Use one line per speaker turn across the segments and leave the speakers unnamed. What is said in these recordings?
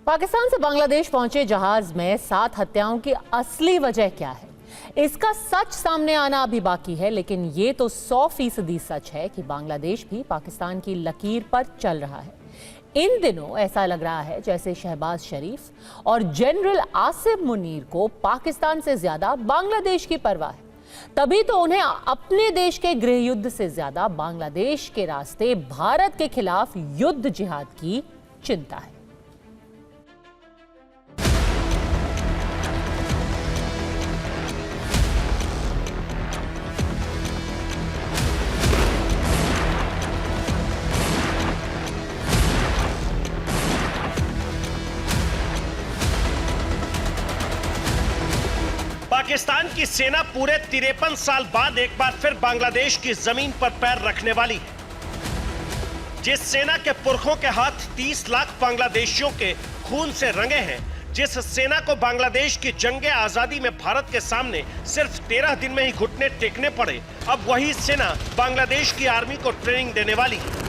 पाकिस्तान से बांग्लादेश पहुंचे जहाज में 7 हत्याओं की असली वजह क्या है, इसका सच सामने आना अभी बाकी है। लेकिन ये तो 100% सच है कि बांग्लादेश भी पाकिस्तान की लकीर पर चल रहा है। इन दिनों ऐसा लग रहा है जैसे शहबाज शरीफ और जनरल आसिफ मुनीर को पाकिस्तान से ज्यादा बांग्लादेश की परवाह है। तभी तो उन्हें अपने देश के गृह युद्ध से ज्यादा बांग्लादेश के रास्ते भारत के खिलाफ युद्ध जिहाद की चिंता है।
पाकिस्तान की सेना पूरे 53 साल बाद एक बार फिर बांग्लादेश की जमीन पर पैर रखने वाली है। जिस सेना के पुरखों के हाथ 30 लाख बांग्लादेशियों के खून से रंगे हैं, जिस सेना को बांग्लादेश की जंगे आजादी में भारत के सामने सिर्फ 13 दिन में ही घुटने टेकने पड़े, अब वही सेना बांग्लादेश की आर्मी को ट्रेनिंग देने वाली है।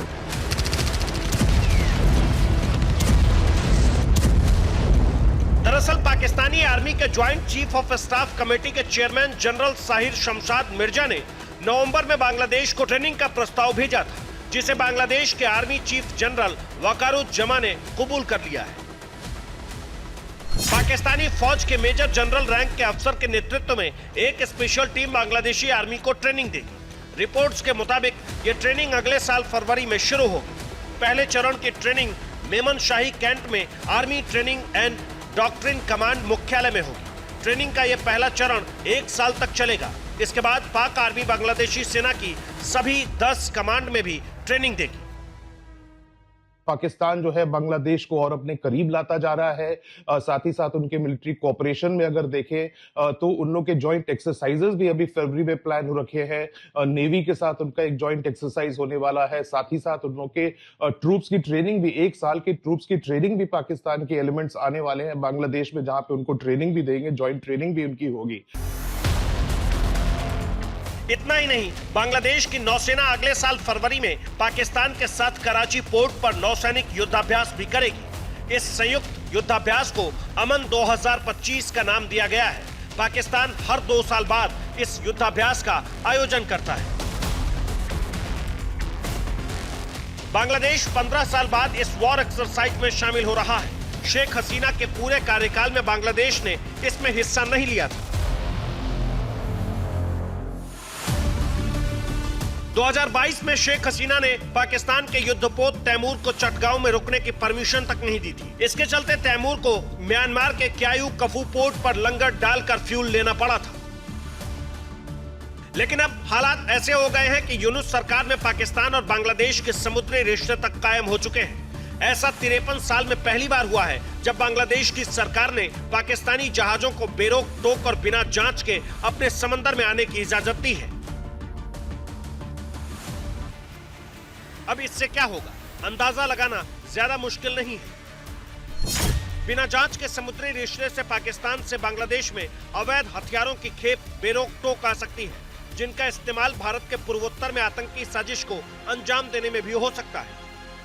दरअसल पाकिस्तानी आर्मी के joint chief of staff committee के चेयरमैन जनरल साहिर शमशाद मिर्जा ने नवंबर में बांग्लादेश को ट्रेनिंग का प्रस्ताव भेजा था, जिसे बांग्लादेश के आर्मी चीफ जनरल वकारुज्जमा ने कबूल कर लिया है। पाकिस्तानी फौज के मेजर जनरल रैंक के अफसर के नेतृत्व में एक स्पेशल टीम बांग्लादेशी आर्मी को ट्रेनिंग देगी। रिपोर्ट्स के मुताबिक ये ट्रेनिंग अगले साल फरवरी में शुरू होगी। पहले चरण की ट्रेनिंग मेमन शाही कैंट में army training and doctrine command मुख्यालय में होगी। ट्रेनिंग का यह पहला चरण 1 साल तक चलेगा। इसके बाद पाक आर्मी बांग्लादेशी सेना की सभी 10 कमांड में भी ट्रेनिंग देगी।
पाकिस्तान जो है बांग्लादेश को और अपने करीब लाता जा रहा है। साथ ही साथ उनके मिलिट्री कोऑपरेशन में अगर देखें तो उन लोग के जॉइंट एक्सरसाइजेस भी अभी फरवरी में प्लान हो रखे हैं। नेवी के साथ उनका एक जॉइंट एक्सरसाइज होने वाला है। साथ ही साथ उन लोग के ट्रूप्स की ट्रेनिंग भी, 1 साल की ट्रूप्स की ट्रेनिंग भी पाकिस्तान के एलिमेंट्स आने वाले हैं बांग्लादेश में, जहां पे उनको ट्रेनिंग भी देंगे, जॉइंट ट्रेनिंग भी उनकी होगी।
इतना ही नहीं, बांग्लादेश की नौसेना अगले साल फरवरी में पाकिस्तान के साथ कराची पोर्ट पर नौसैनिक युद्धाभ्यास भी करेगी। इस संयुक्त युद्धाभ्यास को अमन 2025 का नाम दिया गया है। पाकिस्तान हर 2 साल बाद इस युद्धाभ्यास का आयोजन करता है। बांग्लादेश 15 साल बाद इस वॉर एक्सरसाइज में शामिल हो रहा है। शेख हसीना के पूरे कार्यकाल में बांग्लादेश ने इसमें हिस्सा नहीं लिया था। 2022 में शेख हसीना ने पाकिस्तान के युद्धपोत तैमूर को चटगांव में रुकने की परमिशन तक नहीं दी थी। इसके चलते तैमूर को म्यांमार के क्यायू कफू पोर्ट पर लंगर डालकर फ्यूल लेना पड़ा था। लेकिन अब हालात ऐसे हो गए हैं कि यूनुस सरकार में पाकिस्तान और बांग्लादेश के समुद्री रिश्ते तक कायम हो चुके हैं। ऐसा 53 साल में पहली बार हुआ है जब बांग्लादेश की सरकार ने पाकिस्तानी जहाजों को बेरोक टोक और बिना जांच के अपने समंदर में आने की इजाजत दी है। अब इससे क्या होगा, अंदाजा लगाना ज्यादा मुश्किल नहीं है। बिना जांच के समुद्री रिश्ते से पाकिस्तान से बांग्लादेश में अवैध हथियारों की खेप बेरोक टोक आ सकती है, जिनका इस्तेमाल भारत के पूर्वोत्तर में आतंकी साजिश को अंजाम देने में भी हो सकता है,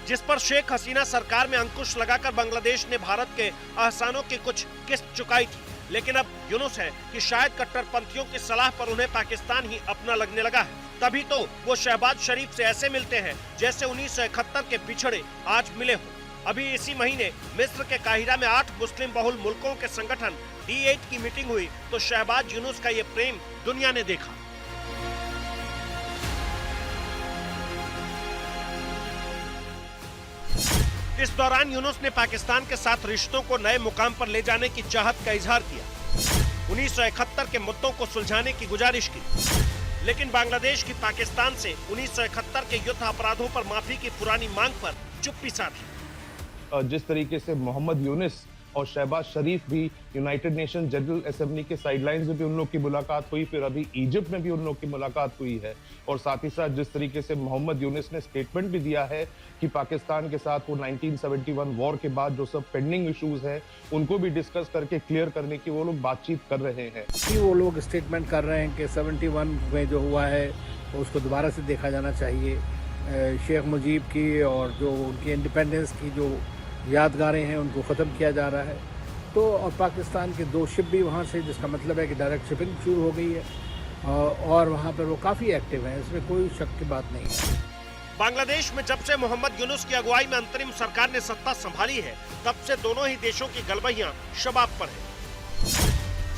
जिस पर शेख हसीना सरकार में अंकुश लगाकर बांग्लादेश ने भारत के एहसानों की कुछ किस्त चुकाई थी। लेकिन अब यूनुस है कि शायद कट्टरपंथियों की सलाह पर उन्हें पाकिस्तान ही अपना लगने लगा है। तभी तो वो शहबाज शरीफ से ऐसे मिलते हैं जैसे 1971 के पिछड़े आज मिले हो। अभी इसी महीने मिस्र के काहिरा में 8 मुस्लिम बहुल मुल्कों के संगठन D8 की मीटिंग हुई तो शहबाज यूनुस का ये प्रेम दुनिया ने देखा। इस दौरान यूनुस ने पाकिस्तान के साथ रिश्तों को नए मुकाम पर ले जाने की चाहत का इजहार किया। 1971 के मुद्दों को सुलझाने की गुजारिश की, लेकिन बांग्लादेश की पाकिस्तान से 1971 के युद्ध अपराधों पर माफी की पुरानी मांग पर चुप्पी साधी।
जिस तरीके से मोहम्मद यूनुस और शहबाज शरीफ भी यूनाइटेड नेशन जनरल असेंबली के साइडलाइंस में भी उन लोग की मुलाकात हुई, फिर अभी इजिप्ट में भी उन लोग की मुलाकात हुई है। और साथ ही साथ जिस तरीके से मोहम्मद यूनुस ने स्टेटमेंट भी दिया है कि पाकिस्तान के साथ वो 1971 वॉर के बाद जो सब पेंडिंग इश्यूज हैं उनको भी डिस्कस करके क्लियर करने की वो लोग बातचीत कर रहे हैं।
वो लोग स्टेटमेंट कर रहे हैं कि 71 में जो हुआ है उसको दोबारा से देखा जाना चाहिए। शेख मुजीब की और जो उनकी इंडिपेंडेंस की जो यादगारें हैं उनको ख़त्म किया जा रहा है। तो और पाकिस्तान के 2 शिप भी वहाँ से, जिसका मतलब है कि डायरेक्ट शिपिंग शुरू हो गई है और वहाँ पर वो काफ़ी एक्टिव हैं, इसमें कोई शक की बात नहीं है।
बांग्लादेश में जब से मोहम्मद यूनुस की अगुवाई में अंतरिम सरकार ने सत्ता संभाली है, तब से दोनों ही देशों की गलबहियां शबाब पर है।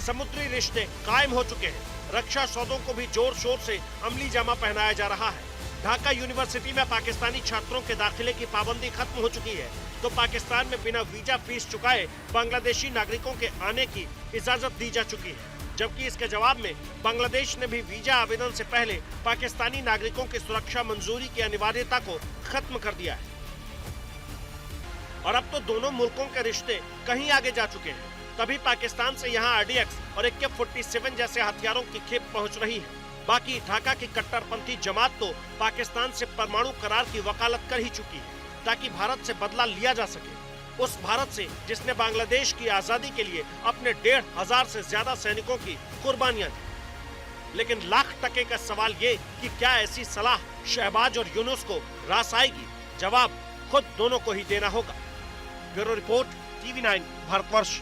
समुद्री रिश्ते कायम हो चुके हैं। रक्षा सौदों को भी जोर शोर से अमली जामा पहनाया जा रहा है। ढाका यूनिवर्सिटी में पाकिस्तानी छात्रों के दाखिले की पाबंदी खत्म हो चुकी है, तो पाकिस्तान में बिना वीजा फीस चुकाए बांग्लादेशी नागरिकों के आने की इजाजत दी जा चुकी है। जबकि इसके जवाब में बांग्लादेश ने भी वीजा आवेदन से पहले पाकिस्तानी नागरिकों की सुरक्षा मंजूरी की अनिवार्यता को खत्म कर दिया है। और अब तो दोनों मुल्कों के रिश्ते कहीं आगे जा चुके हैं। तभी पाकिस्तान से यहां आरडीएक्स और AK-47 जैसे हथियारों की खेप पहुंच रही है। बाकी ढाका की कट्टरपंथी जमात तो पाकिस्तान से परमाणु करार की वकालत कर ही चुकी है, ताकि भारत से बदला लिया जा सके। उस भारत से जिसने बांग्लादेश की आजादी के लिए अपने 1,500 से ज्यादा सैनिकों की कुर्बानियां दी। लेकिन लाख टके का सवाल ये कि क्या ऐसी सलाह शहबाज और यूनुस को रास आएगी? जवाब खुद दोनों को ही देना होगा। Bureau report, TV9 Bharatvarsh.